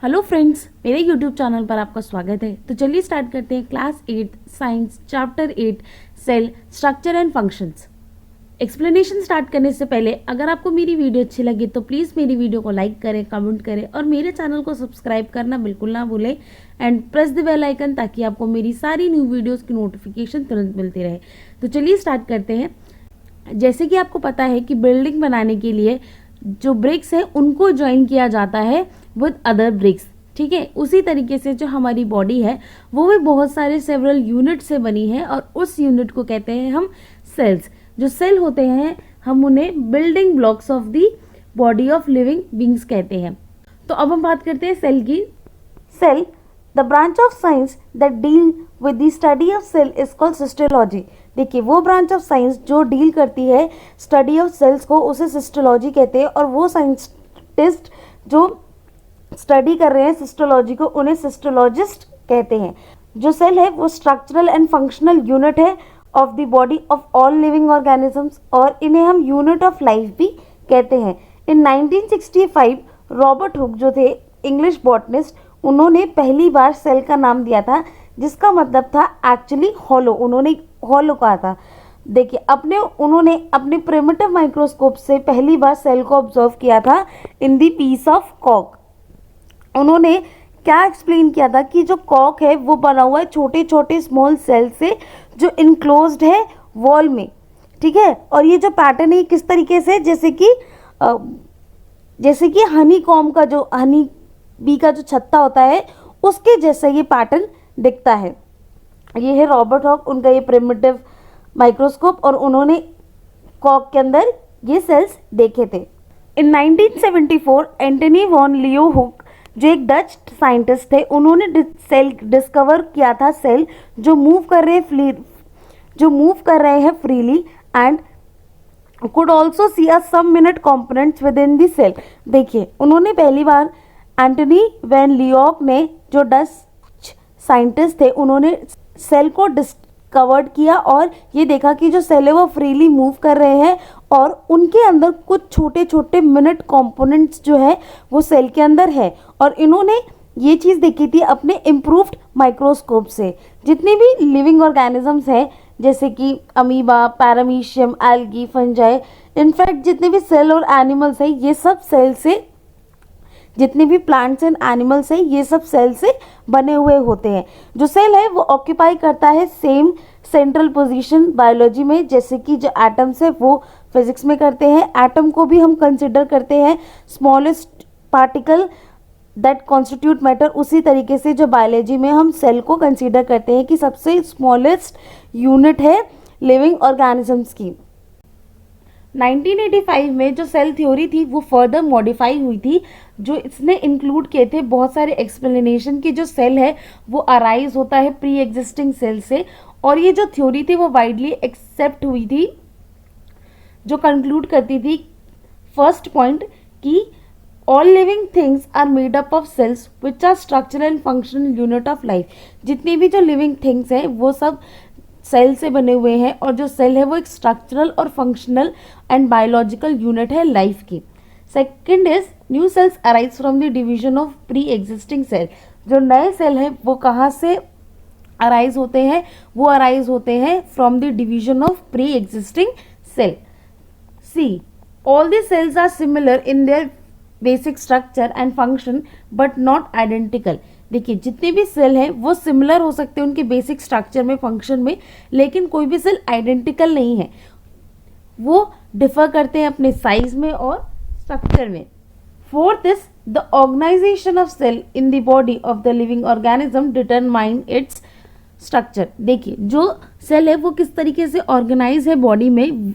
Hello friends, मेरे YouTube channel पर आपका स्वागत है। तो चलिए स्टार्ट करते हैं class 8 science chapter 8 cell structure and functions. Explanation start करने से पहले अगर आपको मेरी वीडियो अच्छी लगी तो प्लीज़ मेरी वीडियो को लाइक करें, कमेंट करें और मेरे चैनल को सब्सक्राइब करना बिल्कुल ना भूलें and press the bell icon ताकि आपको मेरी सारी न्यू वीडियोज़ की नोटिफिकेशन तुरंत मिलती रहे। तो चलिए स्टार्ट करते हैं। जैसे कि आपको पता है कि बिल्डिंग बनाने के लिए जो ब्रिक्स है उनको ज्वाइन किया जाता है विद अदर ब्रिक्स, ठीक है। उसी तरीके से जो हमारी बॉडी है वो भी बहुत सारे सेवरल यूनिट से बनी है और उस यूनिट को कहते हैं हम सेल्स। जो सेल होते हैं हम उन्हें building blocks of the body of living beings कहते हैं। तो अब हम बात करते हैं सेल की। Cell the branch of science that deal with the study of cell is called cytology. देखिए, वो ब्रांच ऑफ साइंस जो डील करती है स्टडी ऑफ सेल्स को उसे सिस्टोलॉजी कहते हैं, और वो साइंटिस्ट जो स्टडी कर रहे हैं सिस्टोलॉजी को उन्हें सिस्टोलॉजिस्ट कहते हैं। जो सेल है वो स्ट्रक्चरल एंड फंक्शनल यूनिट है of the body of all living organisms, और इन्हें हम यूनिट ऑफ लाइफ भी कहते हैं। इन 1965 रॉबर्ट हुक जो थे इंग्लिश बॉटनिस्ट, उन्होंने पहली बार सेल का नाम दिया था जिसका मतलब था एक्चुअली हॉलो। उन्होंने हॉलो कहा था। देखिए, उन्होंने अपने प्रिमिटिव माइक्रोस्कोप से पहली बार सेल को ऑब्जर्व किया था इन दी पीस ऑफ कॉक। उन्होंने क्या एक्सप्लेन किया था कि जो कॉक है वो बना हुआ है छोटे छोटे स्मॉल सेल से जो इनक्लोज्ड है वॉल में, ठीक है। और ये जो पैटर्न है किस तरीके से, जैसे कि हनी कॉम का जो हनी बी का जो छत्ता होता है उसके जैसा ये पैटर्न दिखता है। ये है रॉबर्ट हॉक, उनका ये प्रिमिटिव माइक्रोस्कोप, और उन्होंने कॉक के अंदर ये सेल्स देखे थे। इन 1974 एंटनी वॉन लियो हुक जो एक डच साइंटिस्ट थे, उन्होंने सेल डिस्कवर किया था, सेल जो मूव कर रहे हैं freely and could also see a some minute components within the cell। देखिए, उन्होंने पहली बार एंटनी वैन लियोक ने जो डच साइंटिस्ट थे उन्होंने सेल को डिस्कवर्ड किया और ये देखा कि जो सेल है वो फ्रीली मूव कर रहे हैं और उनके अंदर कुछ छोटे छोटे मिनट कंपोनेंट्स जो है वो सेल के अंदर है। और इन्होंने ये चीज़ देखी थी अपने इम्प्रूव्ड माइक्रोस्कोप से। जितनी भी लिविंग ऑर्गेनिजम्स हैं जैसे कि amoeba, paramecium, algae, fungi, in fact जितने भी सेल और एनिमल्स हैं ये सब सेल से, जितने भी प्लांट्स एंड एनिमल्स हैं ये सब सेल से बने हुए होते हैं। जो सेल है वो ऑक्यूपाई करता है सेम सेंट्रल पोजीशन बायोलॉजी में, जैसे कि जो एटम्स है वो फिजिक्स में करते हैं। एटम को भी हम कंसिडर करते हैं smallest particle that constitute matter. उसी तरीके से जो बायोलॉजी में हम सेल को कंसीडर करते हैं कि सबसे स्मॉलेस्ट यूनिट है लिविंग ऑर्गेनिजम्स की। 1985 में जो सेल थ्योरी थी वो फर्दर मॉडिफाई हुई थी, जो इसने इंक्लूड किए थे बहुत सारे एक्सप्लेनेशन कि जो सेल है वो अराइज होता है प्री एग्जिस्टिंग सेल से, और ये जो थ्योरी थी वो वाइडली एक्सेप्ट हुई थी, जो कंक्लूड करती थी फर्स्ट पॉइंट कि all living things are made up of cells which are structural and functional unit of life. जितनी भी जो लिविंग थिंग्स हैं वो सब सेल से बने हुए हैं, और जो सेल है वो एक स्ट्रक्चरल और फंक्शनल एंड बायोलॉजिकल यूनिट है लाइफ की। Second is new cells arise from the division of pre existing cell. जो नए सेल है वो कहाँ से अराइज होते हैं, वो अराइज होते हैं from the division of pre existing cell. See all the cells are similar in their basic structure and function but not identical. देखिए, जितने भी सेल हैं वो सिमिलर हो सकते हैं उनके बेसिक स्ट्रक्चर में, फंक्शन में, लेकिन कोई भी सेल आइडेंटिकल नहीं है, वो डिफर करते हैं अपने साइज में और स्ट्रक्चर में। Fourth is the organisation of cell in the body of the living organism determine its structure. देखिए, जो सेल है वो किस तरीके से ऑर्गेनाइज है बॉडी में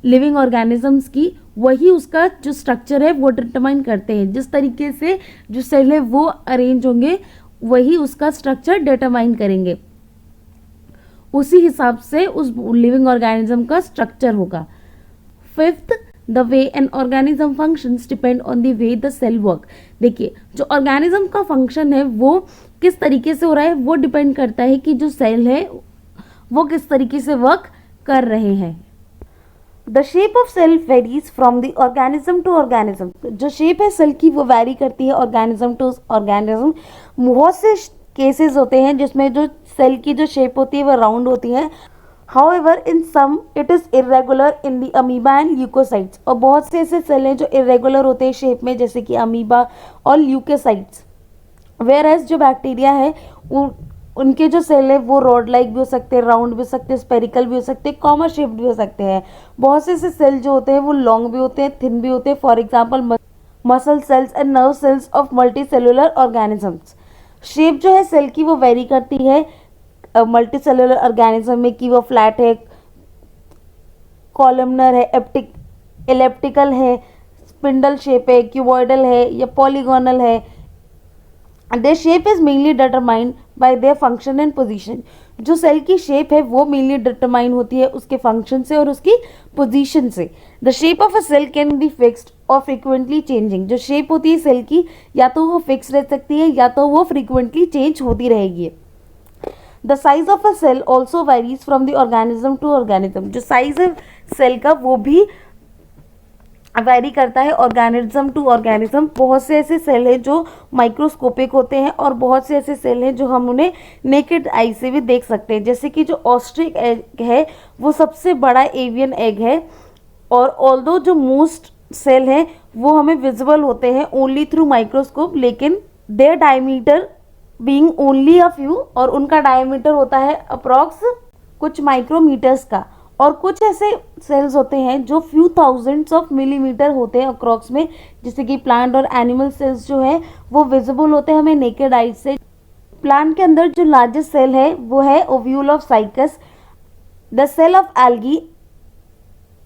लिविंग ऑर्गेनिजम्स की, वही उसका जो स्ट्रक्चर है वो डिटरमाइन करते हैं। जिस तरीके से जो सेल है वो अरेंज होंगे वही उसका स्ट्रक्चर डिटरमाइन करेंगे, उसी हिसाब से उस लिविंग ऑर्गेनिज्म का स्ट्रक्चर होगा। Fifth, the way an organism functions depend on the way the cell work. देखिए, जो ऑर्गेनिज्म का फंक्शन है वो किस तरीके से हो रहा है वो डिपेंड करता है कि जो सेल है वो किस तरीके से वर्क कर रहे हैं। The shape of cell varies from the organism to organism. जो शेप है सेल की वो वैरी करती है ऑर्गेनिज्म टू ऑर्गेनिज्म। बहुत से केसेस होते हैं जिसमें जो सेल की जो शेप होती है वो राउंड होती है। However, in some it is irregular in the amoeba and leukocytes। और बहुत से ऐसे सेल हैं जो irregular होते हैं शेप में, जैसे कि अमीबा और ल्यूकोसाइट्स। Whereas जो बैक्टीरिया है उनके जो सेल है वो रॉड लाइक भी हो सकते हैं, राउंड भी हो सकते हैं, स्पेरिकल भी हो सकते हैं, कॉमर शेप्ड भी हो सकते हैं। बहुत से ऐसे सेल जो होते हैं वो लॉन्ग भी होते हैं, थिन भी होते हैं। For example muscle cells and nerve cells of multi cellular organisms. Shape जो है सेल की वो वेरी करती है मल्टी सेलुलर ऑर्गेनिज्म में, कि वो फ्लैट है, कॉलमनर है, एलिप्टिकल है, स्पिंडल शेप है, क्यूबॉइडल है या पॉलीगोनल है। Their shape is mainly determined by their function and position. जो सेल की शेप है वो मेनली डिटरमाइन होती है उसके फंक्शन से और उसकी पोजीशन से। The shape of a cell can be fixed और फ्रीक्वेंटली चेंजिंग। जो शेप होती है सेल की या तो वो फिक्स रह सकती है या तो वो फ्रीक्वेंटली चेंज होती रहेगी। The size of a cell also varies from the organism to organism. जो साइज है सेल का वो भी वेरी करता है ऑर्गेनिज्म टू ऑर्गेनिज्म। बहुत से ऐसे सेल हैं जो माइक्रोस्कोपिक होते हैं और बहुत से ऐसे सेल हैं जो हम उन्हें नेकेड आई से भी देख सकते हैं। जैसे कि जो ऑस्ट्रिच एग है वो सबसे बड़ा एवियन एग है, और ऑल्दो जो मोस्ट सेल हैं वो हमें विजिबल होते हैं ओनली थ्रू माइक्रोस्कोप, लेकिन their diameter being only a few, और उनका डायमीटर होता है अप्रॉक्स कुछ माइक्रोमीटर्स का। और कुछ ऐसे सेल्स होते हैं जो फ्यू थाउजेंड्स ऑफ मिलीमीटर होते हैं अक्रॉक्स में, जैसे कि प्लांट और एनिमल सेल्स जो है वो विजिबल होते हैं हमें नेकेड आइज से। प्लांट के अंदर जो लार्जेस्ट सेल है वो है ovule of Cycas. The cell of algae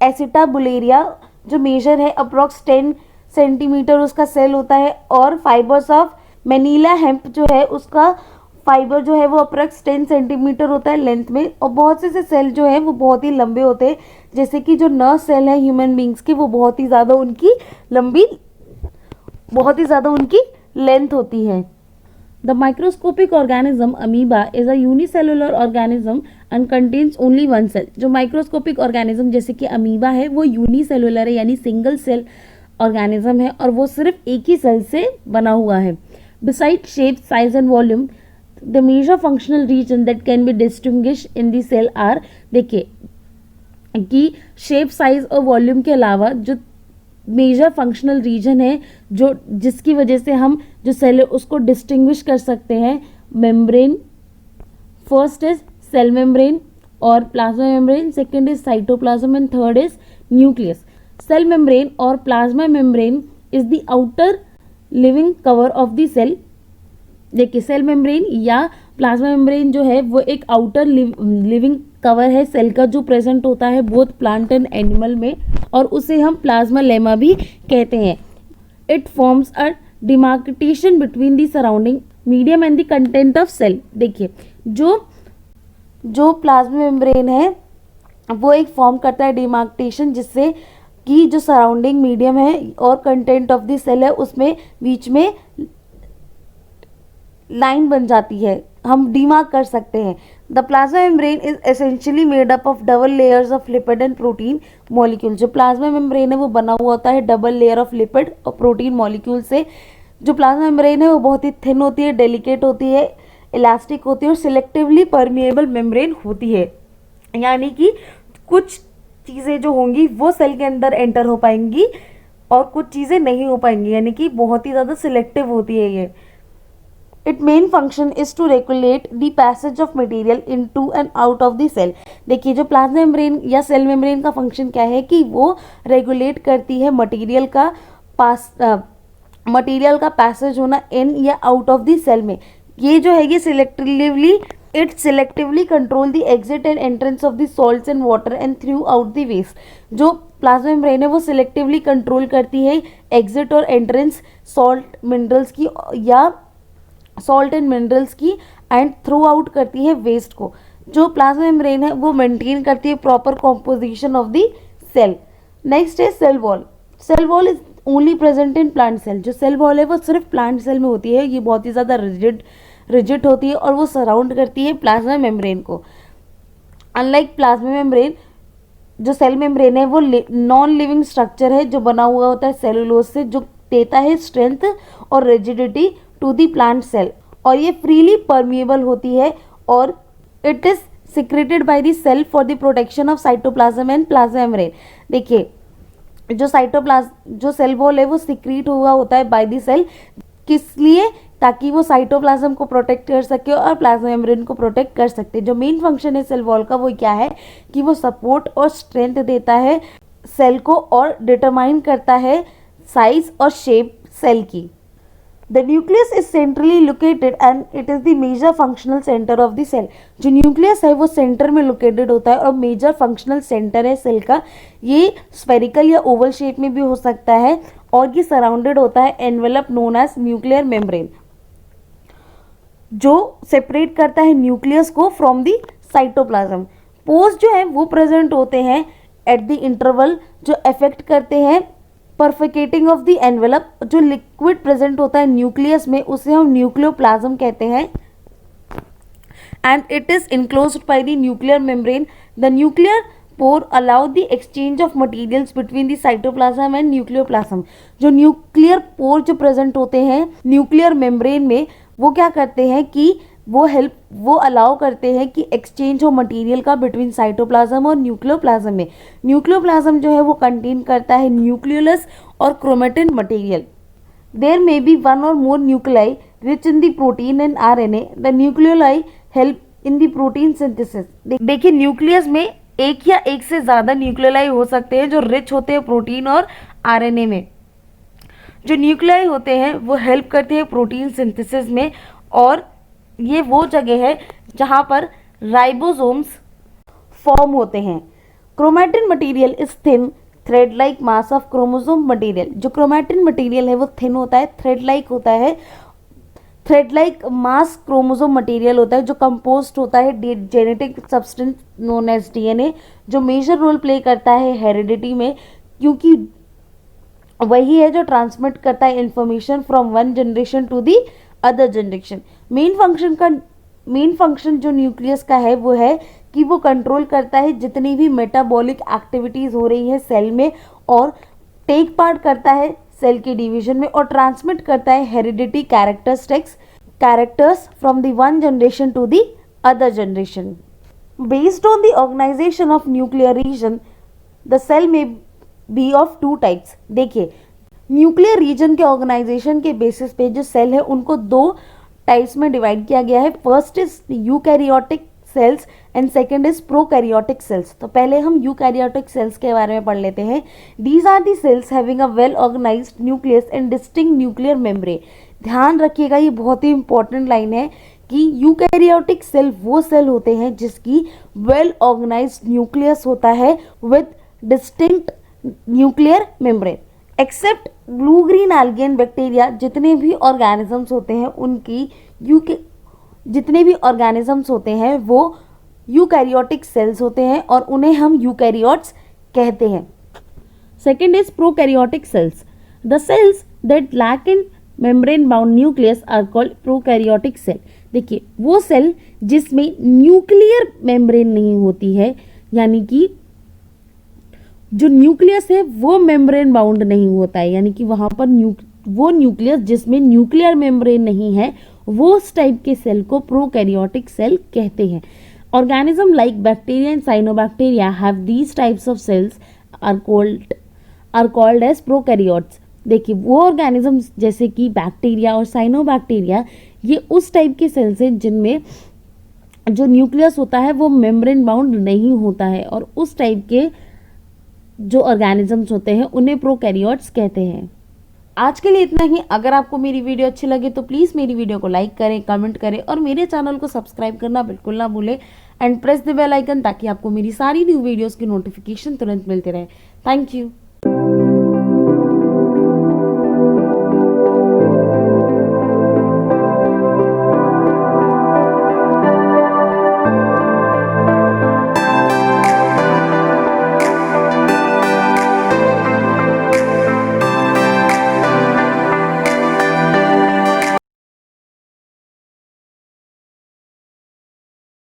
Acetabularia जो मेजर है अप्रॉक्स 10 सेंटीमीटर उसका सेल होता है, और फाइबर्स ऑफ मैनीला हेम्प जो है उसका फाइबर जो है वो अप्रॉक्स 10 सेंटीमीटर होता है लेंथ में। और बहुत से सेल जो है वो बहुत ही लंबे होते हैं, जैसे कि जो नर्व सेल है ह्यूमन बींग्स के वो बहुत ही ज़्यादा उनकी लेंथ होती है। The microscopic organism amoeba is a unicellular organism and contains only one cell. जो माइक्रोस्कोपिक ऑर्गेनिज्म जैसे कि अमीबा है वो यूनिसेलुलर है, यानी सिंगल सेल ऑर्गेनिज्म है और वो सिर्फ एक ही सेल से बना हुआ है। Beside shape, size and volume, the major functional region that can be distinguish in the cell are. देखिए कि शेप, साइज और वॉल्यूम के अलावा जो मेजर फंक्शनल रीजन है जो जिसकी वजह से हम जो सेल है उसको डिस्टिंग्विश कर सकते हैं, membrane. First is cell membrane और plasma membrane, second is cytoplasm and third is nucleus. Cell membrane और plasma membrane is the outer living cover of the cell. देखिए सेल मेम्ब्रेन या प्लाज्मा मेम्ब्रेन जो है वो एक आउटर लिविंग कवर है cell का जो प्रेजेंट होता है बोथ प्लांट एंड एनिमल में, और उसे हम प्लाज्मा लेमा भी कहते हैं। It forms a demarcation between the surrounding medium and the content of cell. देखिए जो प्लाज्मा मेम्ब्रेन है वो एक फॉर्म करता है डिमार्केशन, जिससे कि जो सराउंडिंग मीडियम है और कंटेंट ऑफ द सेल है उसमें बीच में लाइन बन जाती है, हम डीमार्क कर सकते हैं। The plasma membrane is essentially made up of double layers of lipid and protein molecule. जो प्लाज्मा मेम्ब्रेन है वो बना हुआ होता है डबल लेयर ऑफ लिपिड और प्रोटीन मॉलिक्यूल से। जो प्लाज्मा मेम्ब्रेन है वो बहुत ही थिन होती है, डेलिकेट होती है, इलास्टिक होती है और सिलेक्टिवली परमिएबल मेम्ब्रेन होती है, यानी कि कुछ चीज़ें जो होंगी वो सेल के अंदर एंटर हो पाएंगी और कुछ चीज़ें नहीं हो पाएंगी, यानी कि बहुत ही ज़्यादा सिलेक्टिव होती है ये। Its main function is to regulate the passage of material into and out of the cell। देखिए जो प्लाज्मा मेम्ब्रेन या सेल मेम्ब्रेन का फंक्शन क्या है कि वो रेगुलेट करती है मटेरियल का पैसेज होना इन या आउट ऑफ द सेल में। ये जो है ये selectively control the exit and entrance of the salts and water and throughout the waste। जो प्लाज्मा मेम्ब्रेन है वो सिलेक्टिवली कंट्रोल करती है एग्जिट और एंट्रेंस सॉल्ट एंड मिनरल्स की एंड थ्रू आउट करती है वेस्ट को। जो प्लाज्मा मेम्ब्रेन है वो मेंटेन करती है proper composition of the cell. Next है cell wall. Cell wall is only present in plant cell. जो सेल वॉल है वो सिर्फ प्लांट सेल में होती है, ये बहुत ही ज़्यादा रिजिड होती है और वो सराउंड करती है प्लाज्मा मेम्ब्रेन को। अनलाइक प्लाज्मा मेम्ब्रेन जो सेल मेम्ब्रेन है वो नॉन लिविंग स्ट्रक्चर है जो बना हुआ होता है सेलुलोज से, जो देता है स्ट्रेंथ और rigidity to the plant cell, और ये फ्रीली परमिएबल होती है और it is secreted by the cell for the protection of cytoplasm and plasma membrane. देखिए जो सेल वॉल है वो सिक्रीट हुआ होता है बाय द सेल, किस लिए? ताकि वो साइटोप्लाज्म को प्रोटेक्ट कर सके और प्लाज्मा मेम्ब्रेन को प्रोटेक्ट कर सकते। जो मेन फंक्शन है सेल वॉल का वो क्या है कि वो सपोर्ट और स्ट्रेंथ देता है सेल को और डिटरमाइन करता है साइज और शेप सेल की। The nucleus is centrally located and it is the major functional centre of the cell. जो न्यूक्लियस है वो सेंटर में लोकेटेड होता है और मेजर फंक्शनल सेंटर है सेल का। ये स्फेरिकल या ओवल शेप में भी हो सकता है और ये सराउंडेड होता है envelope known as nuclear membrane, जो सेपरेट करता है न्यूक्लियस को फ्रॉम द साइटोप्लाज्म। पोर्स जो है वो प्रेजेंट होते हैं एट द इंटरवल, जो अफेक्ट करते हैं परफिकेटिंग ऑफ द एनवेलप। जो लिक्विड प्रेजेंट होता है न्यूक्लियस में उसे हम न्यूक्लियोप्लाज्म कहते हैं and it is enclosed by the nuclear membrane. The nuclear pore allow the exchange of materials between the cytoplasm and nucleoplasm. जो न्यूक्लियर पोर जो प्रेजेंट होते हैं न्यूक्लियर मेम्ब्रेन में वो क्या करते हैं कि वो अलाउ करते हैं कि एक्सचेंज हो मटेरियल का बिटवीन साइटोप्लाज्म और न्यूक्लियोप्लाज्म में। न्यूक्लियोप्लाज्म जो है वो कंटेन करता है न्यूक्लियोलस और chromatin material. There may be one और more nuclei rich in the protein and RNA. The nucleoli help in the protein synthesis. देखिए न्यूक्लियस में एक या एक से ज़्यादा न्यूक्लियोलाई हो सकते हैं जो रिच होते हैं प्रोटीन और आरएनए में। जो न्यूक्लियाई होते हैं वो हेल्प करते हैं प्रोटीन सिंथेसिस में, और ये वो जगह है जहाँ पर राइबोसोम्स फॉर्म होते हैं। Chromatin material is thin thread like mass of chromosome material. जो क्रोमैटिन मटेरियल है वो थिन होता है, थ्रेड लाइक होता है, thread like mass chromosome material होता है जो कंपोस्ट होता है genetic substance known as DNA, जो मेजर रोल प्ले करता है हेरिडिटी में, क्योंकि वही है जो ट्रांसमिट करता है information from one generation to the other generation. Main function जो न्यूक्लियस का है वो है कि वो कंट्रोल करता है जितनी भी मेटाबॉलिक एक्टिविटीज हो रही है सेल में, और टेक पार्ट करता है सेल के डिवीजन में, और ट्रांसमिट करता है heredity characters from the one generation to the other generation. Based on the organisation of nuclear region the cell में बी ऑफ टू टाइप्स। देखिए न्यूक्लियर रीजन के ऑर्गेनाइजेशन के बेसिस पे जो सेल है उनको दो टाइप्स में डिवाइड किया गया है। First is eukaryotic cells and second is prokaryotic sales. तो पहले हम यूकैरियोटिक सेल्स के बारे में पढ़ लेते हैं। These are the cells having a well organised nucleus and distinct nuclear membrane. ध्यान रखिएगा, ये बहुत ही इंपॉर्टेंट लाइन है कि यूकैरियोटिक सेल वो सेल होते हैं जिसकी वेल ऑर्गेनाइज्ड न्यूक्लियस होता है with distinct nuclear membrane. Except blue green algae and bacteria, जितने भी ऑर्गेनिजम्स होते हैं जितने भी ऑर्गेनिजम्स होते हैं वो यूकैरियोटिक सेल्स होते हैं और उन्हें हम यूकैरियोट्स कहते हैं। Second is prokaryotic cells. The cells that lack in membrane bound nucleus are called prokaryotic cell. देखिए वो सेल जिसमें न्यूक्लियर मेम्ब्रेन नहीं होती है, यानी कि जो न्यूक्लियस है वो मेम्ब्रेन बाउंड नहीं होता है, यानी कि वहाँ पर वो न्यूक्लियस जिसमें न्यूक्लियर मेम्ब्रेन नहीं है वो उस टाइप के सेल को प्रोकैरियोटिक सेल कहते हैं। Organism like bacteria and cyanobacteria have these types of cells are called as prokaryotes. देखिए वो ऑर्गेनिज्म जैसे कि बैक्टीरिया और साइनोबैक्टीरिया ये उस टाइप के सेल्स हैं जिनमें जो न्यूक्लियस होता है वो मेम्ब्रेन बाउंड नहीं होता है, और उस टाइप के जो ऑर्गेनिजम्स होते हैं उन्हें प्रोकैरियोट्स कहते हैं। आज के लिए इतना ही। अगर आपको मेरी वीडियो अच्छी लगे तो प्लीज़ मेरी वीडियो को लाइक करें, कमेंट करें और मेरे चैनल को सब्सक्राइब करना बिल्कुल ना भूलें and press the bell icon ताकि आपको मेरी सारी न्यू वीडियोस की नोटिफिकेशन तुरंत मिलते रहे। Thank you.